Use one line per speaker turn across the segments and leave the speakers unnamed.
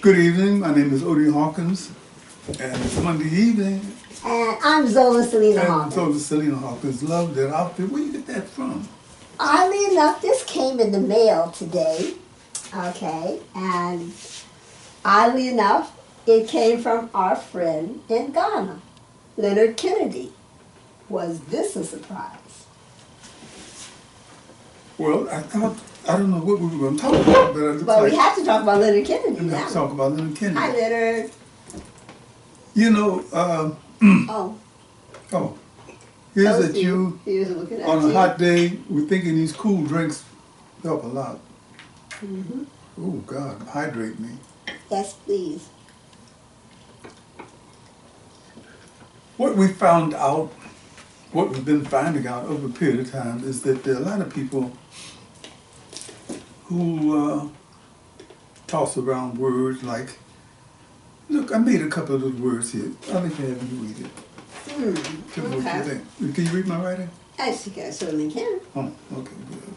Good evening, my name is Odie Hawkins, and it's Monday evening.
And I'm Zola Salena-Hawkins.
Zola Salena-Hawkins, love that outfit. Where you get that from?
Oddly enough, this came in the mail today, okay, and oddly enough, it came from our friend in Ghana, Leonard Kennedy. Was this a surprise?
Well, I don't know what we were going to talk about, but it looks
Well,
like
we have to talk about Leonard Kennedy
we
now.
have to talk about Leonard Kennedy.
Hi, Leonard.
You know,
Oh,
here's
those
at
two.
you
He was looking at
on a
you.
hot day. We're thinking these cool drinks help a lot.
Mm-hmm.
Oh, God, hydrate me.
Yes, please.
What we found out, what we've been finding out over a period of time is that there are a lot of people who toss around words like, look, I made a couple of those words here. I'll let you have you read it. Tell me what you think. Can you read my writing?
I certainly can.
Oh, okay, good.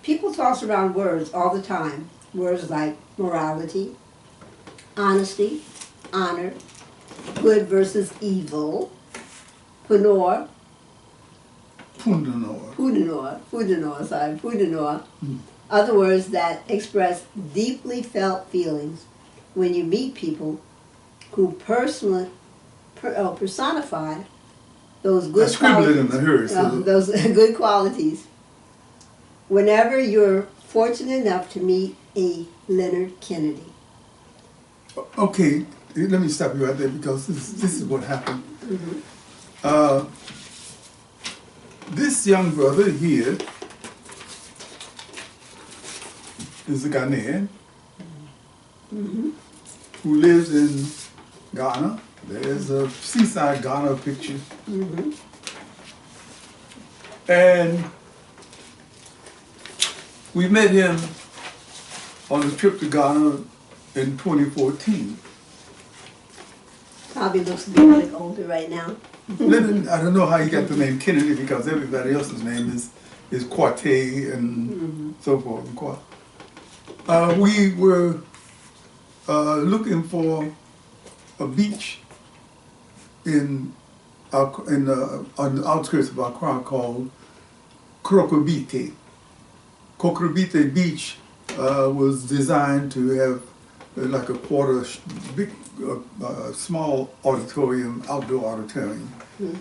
People toss around words all the time. Words like morality, honesty, honor, good versus evil, Pundonor, Pundonor. Other words that express deeply felt feelings when you meet people who personify those good qualities. Those good qualities. Whenever you're fortunate enough to meet a Leonard Kennedy.
Okay, let me stop you right there because this is what happened.
Mm-hmm.
This young brother here is a Ghanaian who lives in Ghana. There's a seaside Ghana picture. And we met him on a trip to Ghana in 2014.
Probably looks a bit older right now.
Leonard, I don't know how he got the name Kennedy because everybody else's name is Quartet and so forth. We were looking for a beach on the outskirts of Accra called Krokobite. Krokobite Beach was designed to have like a small auditorium, outdoor auditorium,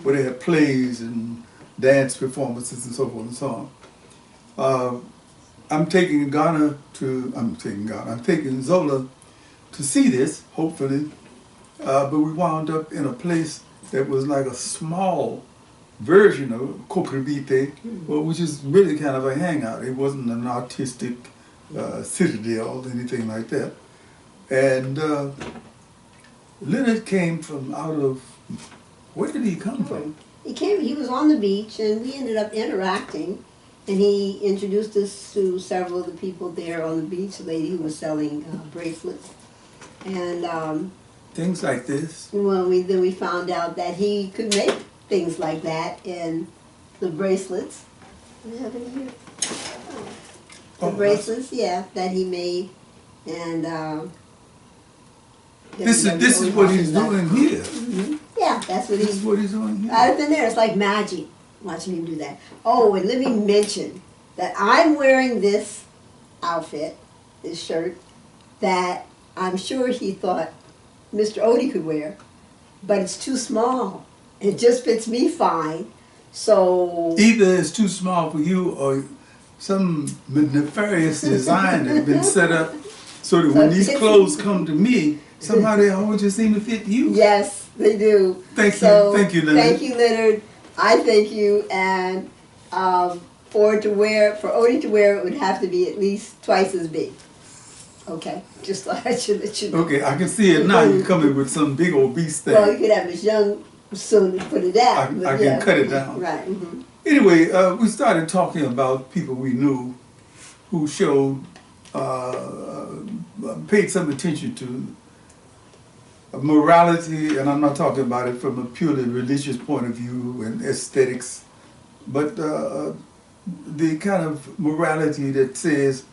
where they had plays and dance performances and so forth and so on. I'm taking Zola to see this, hopefully, but we wound up in a place that was like a small version of Kokrobite, which is really kind of a hangout. It wasn't an artistic citadel or anything like that. And Leonard came from where did he come from?
He was on the beach and we ended up interacting. And he introduced us to several of the people there on the beach, a lady who was selling bracelets. And
things like this?
Well, then we found out that he could make things like that in the bracelets. What do you have in here? The bracelets, yeah, that he made. And
this is what he's doing here.
Yeah, that's what
this is what he's doing here.
I've been there. It's like magic watching him do that. Oh, and let me mention that I'm wearing this outfit, this shirt, that I'm sure he thought Mr. Odie could wear, but it's too small. It just fits me fine. So
either it's too small for you or some nefarious design has been set up so that when these clothes come to me, somehow they always just seem to fit you.
Yes, they do.
Thank you, Leonard.
Thank you, Leonard. I thank you, and for Odie to wear, it would have to be at least twice as big. Okay, just thought I should let you know.
Okay, I can see it now. You're coming with some big old beast thing.
Well, you could have Miss Young soon to put it down.
I can cut it down.
Right.
Anyway, we started talking about people we knew who showed, paid some attention to morality, and I'm not talking about it from a purely religious point of view and aesthetics, but the kind of morality that says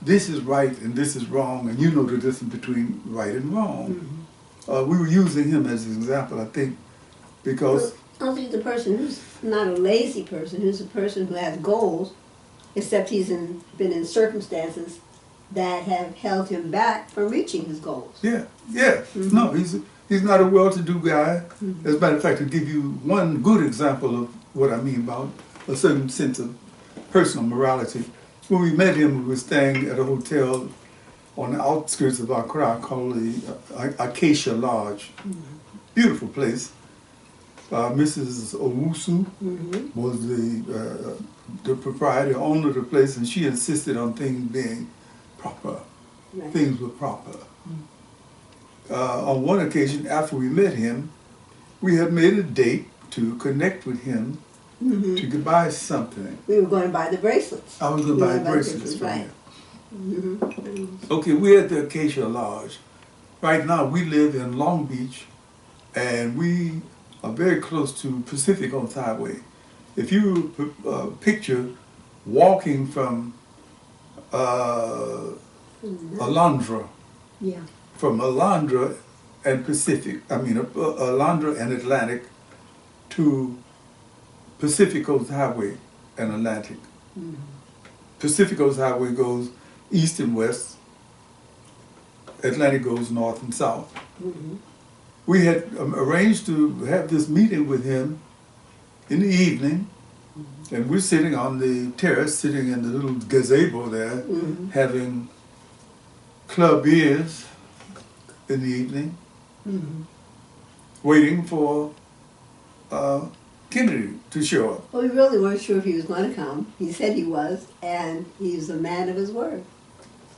this is right and this is wrong, and you know the difference between right and wrong. We were using him as an example, I think, because...
Well, he's the person who's not a lazy person, who's a person who has goals, except he's been in circumstances that have held him back from reaching his goals.
Yeah. No, he's not a well-to-do guy. As a matter of fact, to give you one good example of what I mean about a certain sense of personal morality, when we met him, we were staying at a hotel on the outskirts of Accra called the Acacia Lodge. Beautiful place. Mrs. Owusu was the proprietor, owner of the place, and she insisted on things being proper. Right. Things were proper. On one occasion, after we met him, we had made a date to connect with him to buy something.
We were going to buy the bracelets.
I was going to buy bracelets from
right.
him. Okay, we're at the Acacia Lodge. Right now, we live in Long Beach, and we are very close to Pacific Coast Highway. If you picture walking from Alondra, from Alondra and Pacific, Alondra and Atlantic to Pacific Coast Highway and Atlantic. Pacific Coast Highway goes east and west. Atlantic goes north and south. We had arranged to have this meeting with him in the evening, and we're sitting on the terrace, sitting in the little gazebo there, having club beers in the evening, waiting for Kennedy to show up.
Well, we really weren't sure if he was going to come. He said he was, and he's a man of his word.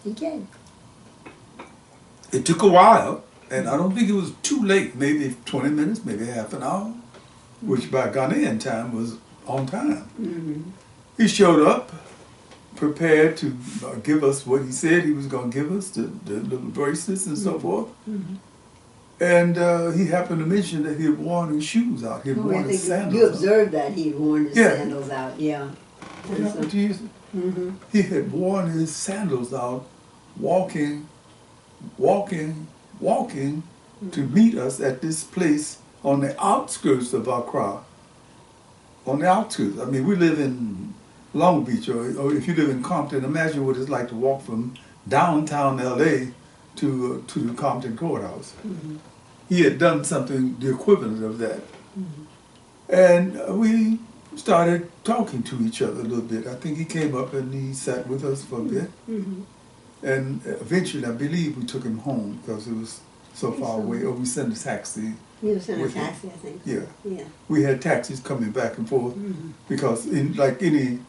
He came.
It took a while, and I don't think it was too late, maybe 20 minutes, maybe half an hour, which by Ghanaian time was on time. He showed up, prepared to give us what he said he was going to give us, the little bracelets and so forth. And he happened to mention that he had worn his shoes out. He had worn his sandals
You observed that he had worn his sandals out,
He had worn his sandals out, walking to meet us at this place on the outskirts of Accra. On the outskirts. I mean, we live in Long Beach, or if you live in Compton, imagine what it's like to walk from downtown LA to the Compton Courthouse. He had done something, the equivalent of that. And we started talking to each other a little bit. I think he came up and he sat with us for a bit. And eventually, I believe we took him home because it was so far away, or we sent a taxi.
You sent a taxi, I think.
Yeah. We had taxis coming back and forth because like any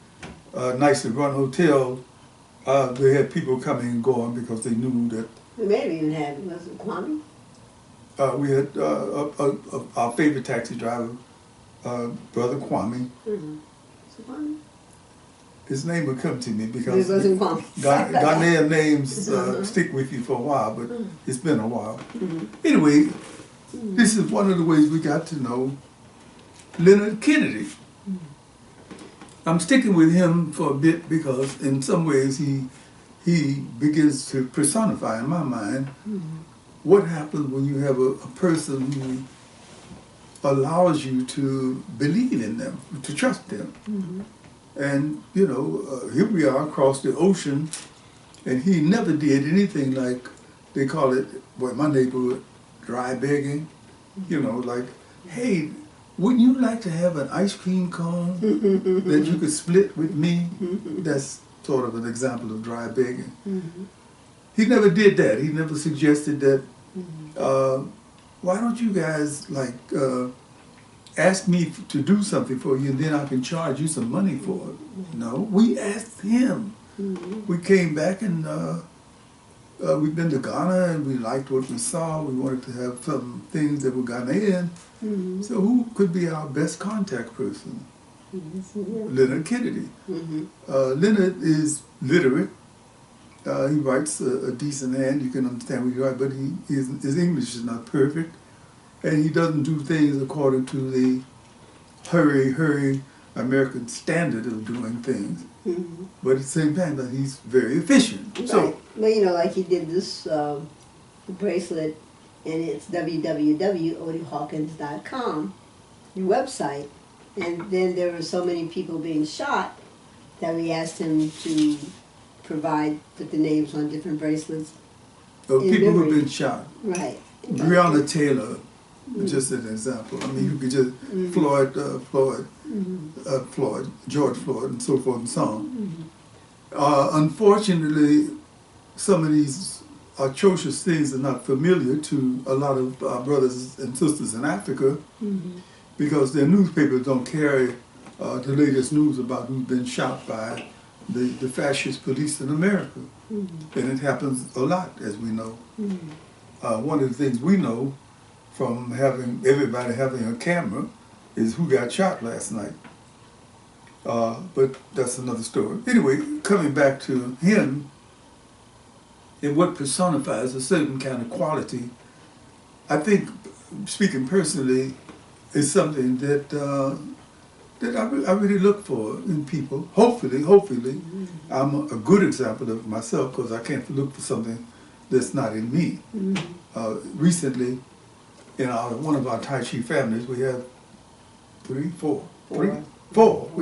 nicely run hotel, they had people coming and going because they knew that.
We may have even had, was it Kwame?
We had our favorite taxi driver, Brother Kwame.
Kwame?
His name would come to me because
it wasn't Kwame.
Ghanaian names stick with you for a while, but it's been a while. Anyway, this is one of the ways we got to know Leonard Kennedy. I'm sticking with him for a bit because in some ways he begins to personify in my mind what happens when you have a person who allows you to believe in them, to trust them. And, you know, here we are across the ocean, and he never did anything like, they call it, in my neighborhood, dry begging. You know, like, hey, wouldn't you like to have an ice cream cone that you could split with me? That's sort of an example of dry begging. He never did that. He never suggested that, why don't you guys, like, ask me to do something for you and then I can charge you some money for it. No, we asked him. We came back and we've been to Ghana and we liked what we saw. We wanted to have some things that were Ghanaian. So who could be our best contact person? Leonard Kennedy. Leonard is literate. He writes a decent hand. You can understand what he writes, but his English is not perfect. And he doesn't do things according to the hurry American standard of doing things. but at the same time, that he's very efficient.
Right.
So,
well, you know, like he did this bracelet, and it's www.odiehawkins.com, your website. And then there were so many people being shot that we asked him to put the names on different bracelets.
people
memory.
who've been shot.
Right.
Breonna Taylor, just an example. I mean, you could just George Floyd, and so forth and so on. Unfortunately, some of these atrocious things are not familiar to a lot of our brothers and sisters in Africa because their newspapers don't carry the latest news about who's been shot by the fascist police in America. And it happens a lot, as we know. One of the things we know from everybody having a camera is who got shot last night. But that's another story. Anyway, coming back to him, and what personifies a certain kind of quality, I think, speaking personally, is something that I really look for in people. Hopefully, I'm a good example of myself because I can't look for something that's not in me. Recently, in one of our Tai Chi families, we have four. We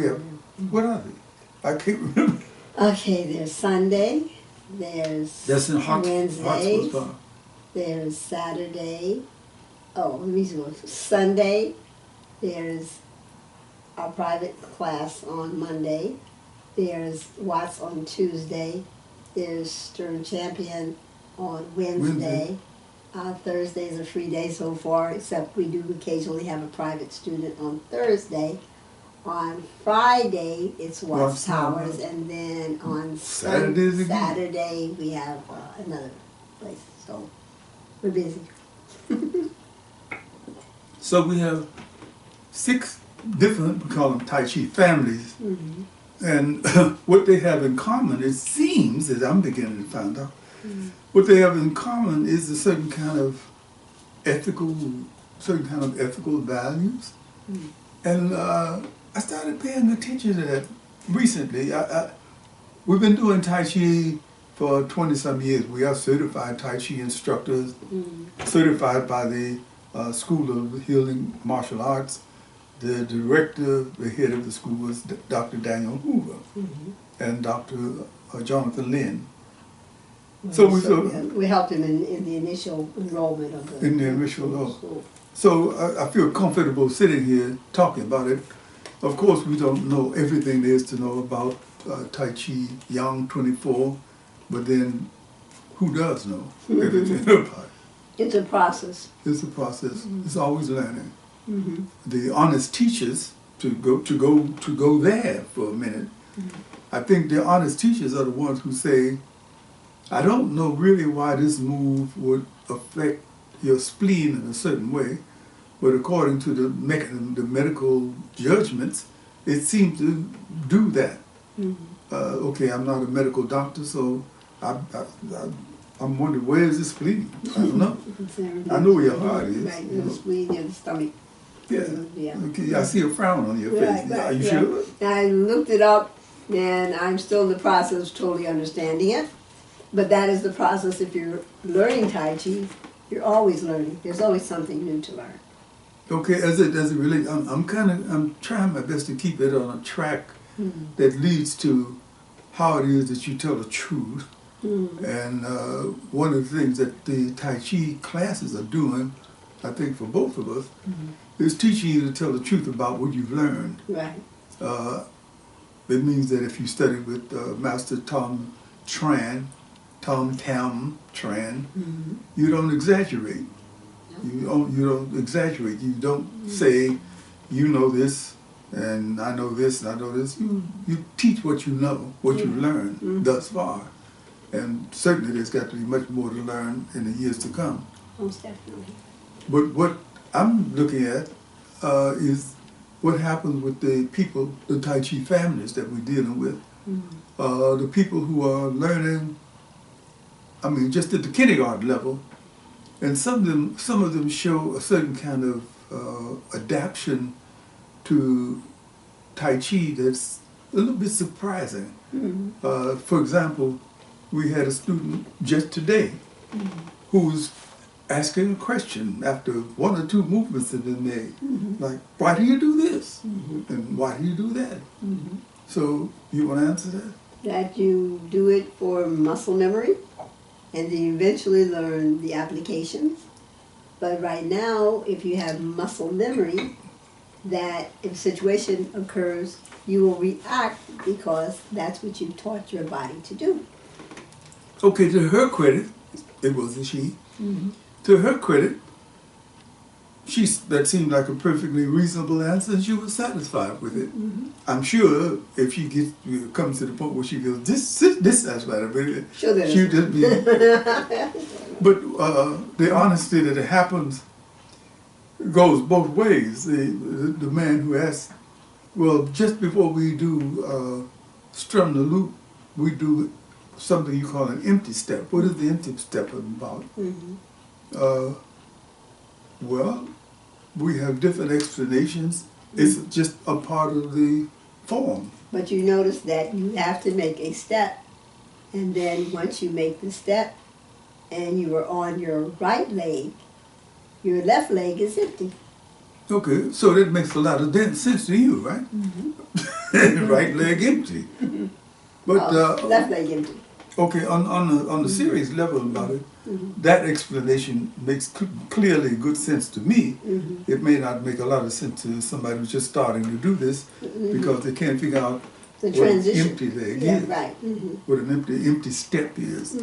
have, what are they? I can't remember.
Okay, there's Sunday, there's
That's in
Wednesday, there's Saturday, Sunday, there's our private class on Monday, there's Watts on Tuesday, there's Stern Champion on Wednesday. Thursday's a free day so far, except we do occasionally have a private student on Thursday. On Friday, it's Watts Towers, and then on Saturday we have another place. So we're busy.
So we have 6 different, we call them Tai Chi families, and what they have in common, it seems, as I'm beginning to find out, what they have in common is a certain kind of ethical values, and I started paying attention to that recently. We've been doing Tai Chi for 20-some years. We are certified Tai Chi instructors, certified by the School of Healing Martial Arts. The director, the head of the school was Dr. Daniel Hoover and Dr. Jonathan Lynn. So we
helped him in the initial enrollment of the
school. So I feel comfortable sitting here talking about it. Of course, we don't know everything there is to know about Tai Chi Yang 24, but then who does know everything about it?
It's a process.
It's a process. It's always learning. The honest teachers, to go there for a minute, I think the honest teachers are the ones who say, I don't know really why this move would affect your spleen in a certain way, but according to the medical judgments, it seems to do that. Okay, I'm not a medical doctor, so I'm wondering, where is the spleen? I don't know. I know where your heart is.
Right, the spleen and the stomach.
Yeah. Okay, I see a frown on your face. Are you sure?
I looked it up, and I'm still in the process of totally understanding it. But that is the process. If you're learning Tai Chi, you're always learning. There's always something new to learn.
Okay, as it relates, I'm trying my best to keep it on a track that leads to how it is that you tell the truth. And one of the things that the Tai Chi classes are doing, I think for both of us, is teaching you to tell the truth about what you've learned.
Right.
It means that if you study with Master Tam Tran, you don't exaggerate. You don't exaggerate. You don't say, you know this, and I know this, and I know this. You teach what you know, what you've learned thus far. And certainly there's got to be much more to learn in the years to come.
Most definitely.
But what I'm looking at is what happens with the people, the Tai Chi families that we're dealing with. The people who are learning, I mean, just at the kindergarten level, and some of them show a certain kind of adaptation to Tai Chi that's a little bit surprising. For example, we had a student just today who was asking a question after one or two movements had been made. Like, why do you do this? And why do you do that? So, you want to answer that?
That you do it for muscle memory, and then you eventually learn the applications. But right now, if you have muscle memory, that if a situation occurs, you will react because that's what you taught your body to do.
Okay, to her credit, it was a she. To her credit, that seemed like a perfectly reasonable answer, and she was satisfied with it. I'm sure if she comes to the point where she feels dissatisfied with it, she'll just be. But the honesty that it happens goes both ways. The man who asked, well, just before we do strum the loop, we do something you call an empty step. What is the empty step about? Well, we have different explanations. It's just a part of the form.
But you notice that you have to make a step, and then once you make the step and you are on your right leg, your left leg is empty.
Okay, so that makes a lot of sense to you, right? Right leg empty. But
left leg empty.
Okay, on the serious level about it, that explanation makes clearly good sense to me. It may not make a lot of sense to somebody who's just starting to do this because they can't figure out
the
what an empty leg is,
right.
what an empty step is.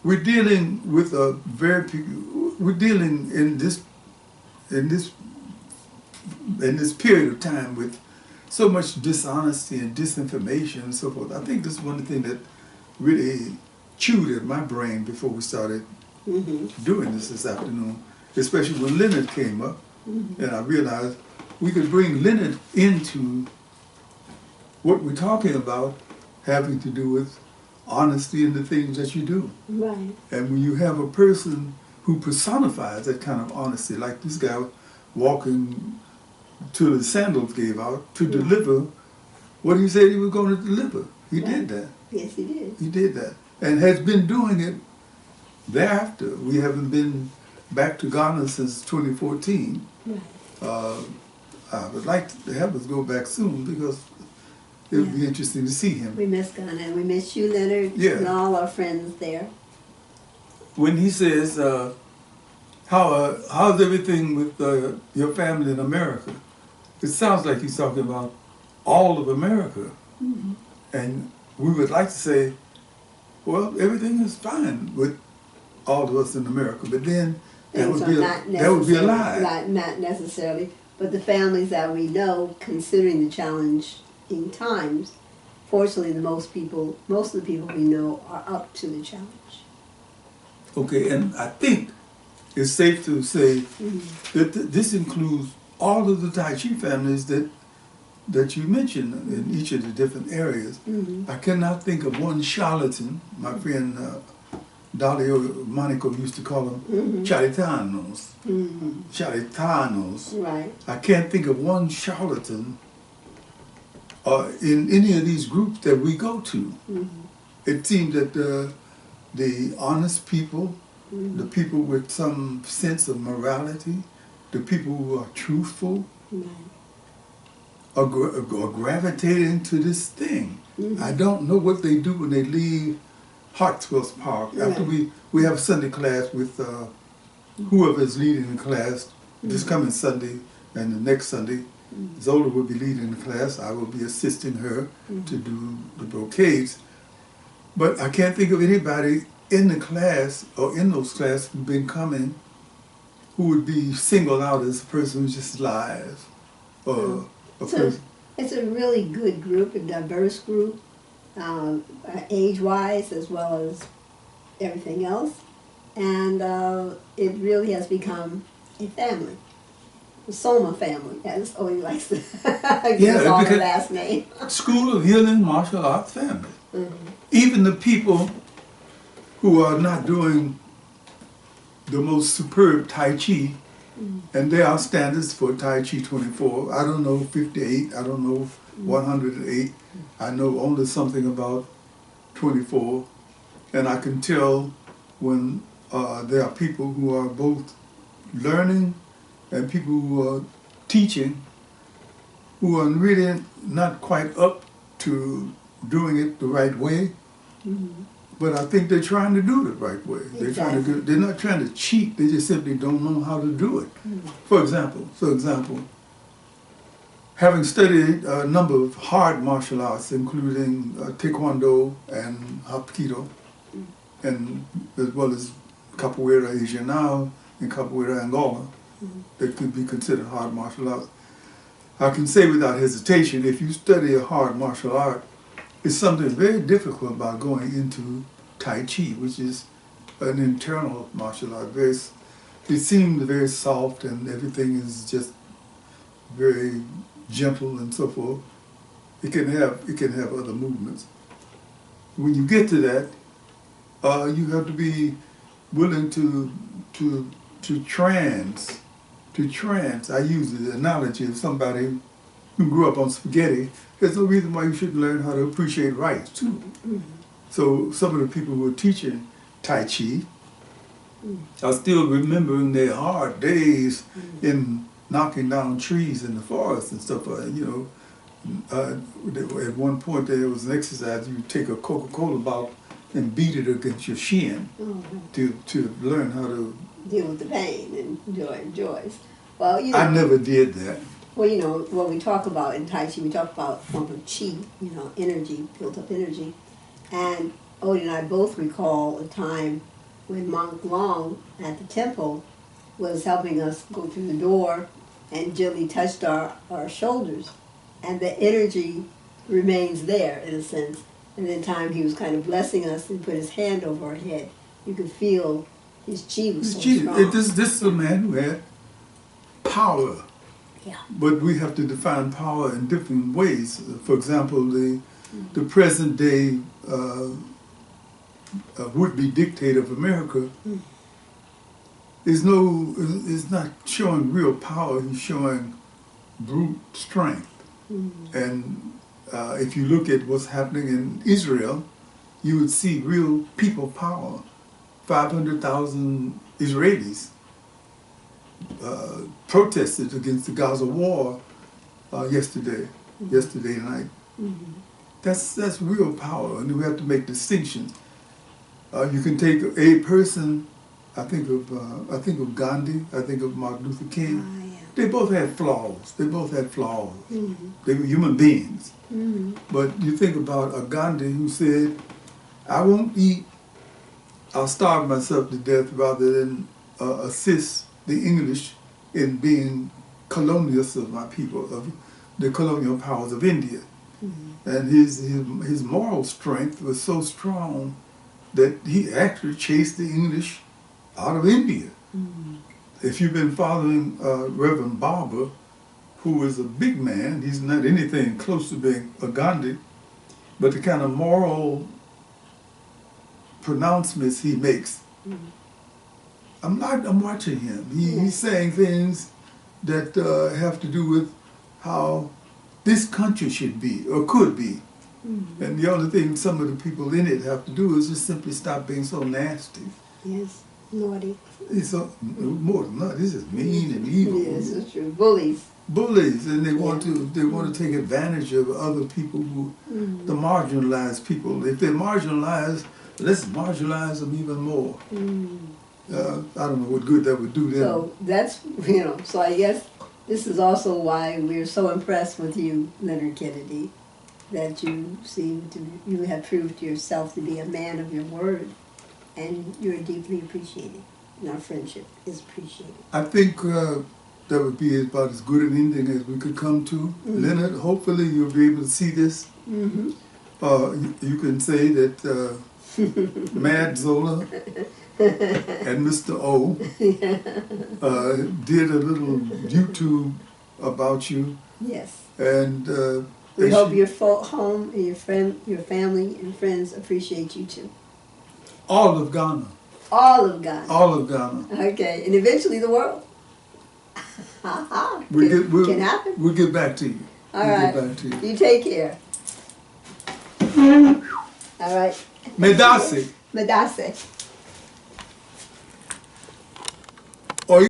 We're dealing with we're dealing in this period of time with so much dishonesty and disinformation and so forth. I think this is one of the things that really chewed at my brain before we started doing this afternoon, especially when Leonard came up, and I realized we could bring Leonard into what we're talking about, having to do with honesty in the things that you do.
Right.
And when you have a person who personifies that kind of honesty, like this guy walking till the sandals gave out to deliver what he said he was going to deliver. He did that.
Yes, he did.
He did that. And has been doing it thereafter. We haven't been back to Ghana since 2014.
Right.
I would like to have us go back soon because it would be interesting to see him.
We miss Ghana and we miss you, Leonard, and all our friends there.
When he says, how's everything with your family in America? It sounds like he's talking about all of America. And we would like to say, well, everything is fine with all of us in America. But then that would be a lie.
Not necessarily. But the families that we know, considering the challenging times, fortunately most of the people we know are up to the challenge. Okay,
and I think it's safe to say that this includes all of the Tai Chi families that you mentioned in each of the different areas. I cannot think of one charlatan. My friend Dalio Monaco used to call them charlatanos. Charlatanos.
Right.
I can't think of one charlatan in any of these groups that we go to. It seems that the honest people, the people with some sense of morality, the people who are truthful, are gravitating to this thing. I don't know what they do when they leave Hartswell's Park. After we have Sunday class with whoever is leading the class this coming Sunday and the next Sunday. Zola will be leading the class. I will be assisting her to do the brocades. But I can't think of anybody in the class or in those classes who've been coming who would be singled out as a person who just lies. Or
it's a really good group, a diverse group, age-wise as well as everything else. And it really has become a family. The Soma family, as Odie likes to give us all the last name.
School of Healing Martial Arts family. Even the people who are not doing the most superb Tai Chi And there are standards for Tai Chi 24. I don't know 58, I don't know 108. I know only something about 24. And I can tell when there are people who are both learning and people who are teaching who are really not quite up to doing it the right way. But I think they're trying to do it the right way. They're trying to. They're not trying to cheat. They just simply don't know how to do it. For example, having studied a number of hard martial arts, including Taekwondo and Hapkido, and as well as Capoeira Regional and Capoeira Angola, that could be considered hard martial arts. I can say without hesitation, if you study a hard martial art, it's something very difficult about going into Tai Chi, which is an internal martial art. It seems very soft and everything is just very gentle and so forth. It can have other movements. When you get to that, you have to be willing to trance. I use the analogy of somebody who grew up on spaghetti. There's no reason why you shouldn't learn how to appreciate rice too. So some of the people who are teaching Tai Chi are still remembering their hard days in knocking down trees in the forest and stuff. At one point there was an exercise, you take a Coca-Cola bottle and beat it against your shin to learn how to
deal with the pain and joys. Well,
I never did that.
Well, when we talk about in Tai Chi, we talk about a form of chi, energy, built up energy. And Odie and I both recall a time when Monk Long at the temple was helping us go through the door and gently touched our shoulders. And the energy remains there, in a sense. And in time he was kind of blessing us and put his hand over our head. You could feel his chi was so strong.
This is a man who had power.
Yeah.
But we have to define power in different ways. For example, the present day would-be dictator of America is not showing real power. He's showing brute strength. And if you look at what's happening in Israel, you would see real people power. 500,000 Israelis protested against the Gaza war yesterday night. That's real power, and we have to make distinctions. You can take a person. I think of Gandhi. I think of Martin Luther King. They both had flaws. They were human beings. But you think about a Gandhi who said, "I won't eat. I'll starve myself to death rather than assist the English in being colonialists of my people, of the colonial powers of India." And his moral strength was so strong that he actually chased the English out of India. If you've been following Reverend Barber, who is a big man, he's not anything close to being a Gandhi, but the kind of moral pronouncements he makes, I'm watching him. He's saying things that have to do with how this country should be or could be. And the only thing some of the people in it have to do is just simply stop being so nasty.
Yes, naughty.
It's more than that. This is mean and evil.
Yes, it's true. Bullies.
Bullies, and they want to take advantage of other people who, the marginalized people. If they're marginalized, let's marginalize them even more. I don't know what good that would do them.
So that's, so I guess this is also why we're so impressed with you, Leonard Kennedy, that you have proved yourself to be a man of your word, and you're deeply appreciated, and our friendship is appreciated.
I think that would be about as good an ending as we could come to. Leonard, hopefully you'll be able to see this. You can say that Mad Zola and Mr. O did a little YouTube about you.
Yes.
And
we hope your home and your family and friends appreciate you too.
All of Ghana.
All of Ghana.
All of Ghana.
Okay, and eventually the world. Ha-ha.
We'll
Can happen.
We'll get back to you.
All
We'll
right.
get back to you.
You take care. All right.
Medase.
Madase.